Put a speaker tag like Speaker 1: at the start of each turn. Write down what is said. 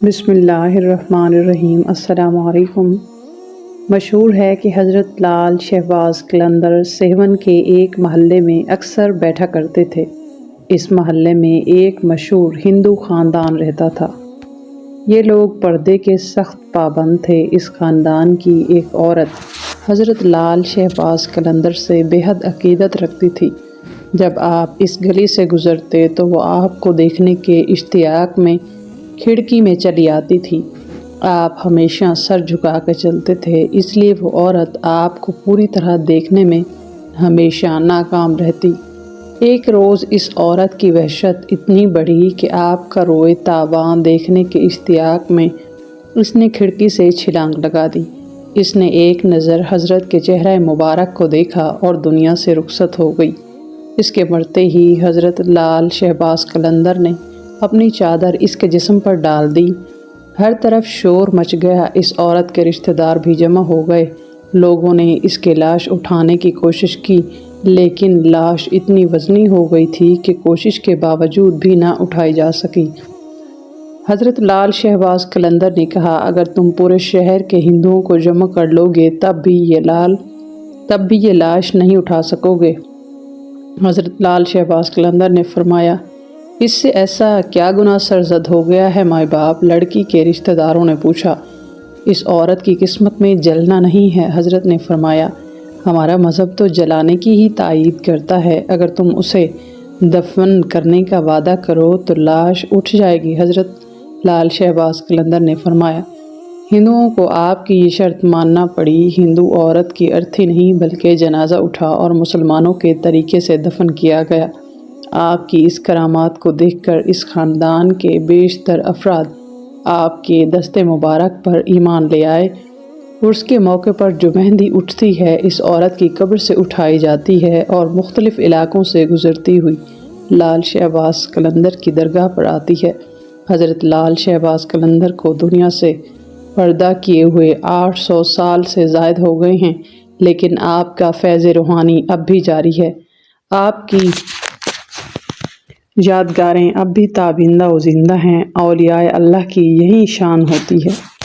Speaker 1: بسم اللہ الرحمن الرحیم۔ السلام علیکم۔ مشہور ہے کہ حضرت لال شہباز قلندر سیون کے ایک محلے میں اکثر بیٹھا کرتے تھے۔ اس محلے میں ایک مشہور ہندو خاندان رہتا تھا۔ یہ لوگ پردے کے سخت پابند تھے۔ اس خاندان کی ایک عورت حضرت لال شہباز قلندر سے بے حد عقیدت رکھتی تھی۔ جب آپ اس گلی سے گزرتے تو وہ آپ کو دیکھنے کے اشتیاق میں کھڑکی میں چلی آتی تھی۔ آپ ہمیشہ سر جھکا کر چلتے تھے، اس لیے وہ عورت آپ کو پوری طرح دیکھنے میں ہمیشہ ناکام رہتی۔ ایک روز اس عورت کی وحشت اتنی بڑھی کہ آپ کا روئے تاباں دیکھنے کے اشتیاق میں اس نے کھڑکی سے چھلانگ لگا دی۔ اس نے ایک نظر حضرت کے چہرہ مبارک کو دیکھا اور دنیا سے رخصت ہو گئی۔ اس کے مرتے ہی حضرت لال شہباز قلندر نے اپنی چادر اس کے جسم پر ڈال دی۔ ہر طرف شور مچ گیا۔ اس عورت کے رشتہ دار بھی جمع ہو گئے۔ لوگوں نے اس کی لاش اٹھانے کی کوشش کی، لیکن لاش اتنی وزنی ہو گئی تھی کہ کوشش کے باوجود بھی نہ اٹھائی جا سکی۔ حضرت لال شہباز قلندر نے کہا، اگر تم پورے شہر کے ہندوؤں کو جمع کر لو گے تب بھی یہ لاش نہیں اٹھا سکو گے۔ حضرت لال شہباز قلندر نے فرمایا، اس سے ایسا کیا گناہ سرزد ہو گیا ہے مائی باپ؟ لڑکی کے رشتہ داروں نے پوچھا۔ اس عورت کی قسمت میں جلنا نہیں ہے۔ حضرت نے فرمایا، ہمارا مذہب تو جلانے کی ہی تائید کرتا ہے۔ اگر تم اسے دفن کرنے کا وعدہ کرو تو لاش اٹھ جائے گی۔ حضرت لال شہباز قلندر نے فرمایا، ہندوؤں کو آپ کی یہ شرط ماننا پڑی۔ ہندو عورت کی ارتھی نہیں بلکہ جنازہ اٹھا اور مسلمانوں کے طریقے سے دفن کیا گیا۔ آپ کی اس کرامات کو دیکھ کر اس خاندان کے بیشتر افراد آپ کے دست مبارک پر ایمان لے آئے۔ عرس کے موقع پر جو مہندی اٹھتی ہے اس عورت کی قبر سے اٹھائی جاتی ہے اور مختلف علاقوں سے گزرتی ہوئی لال شہباز قلندر کی درگاہ پر آتی ہے۔ حضرت لال شہباز قلندر کو دنیا سے پردہ کیے ہوئے 800 سال سے زائد ہو گئے ہیں، لیکن آپ کا فیض روحانی اب بھی جاری ہے۔ آپ کی یادگاریں اب بھی تابندہ و زندہ ہیں۔ اولیاء اللہ کی یہی شان ہوتی ہے۔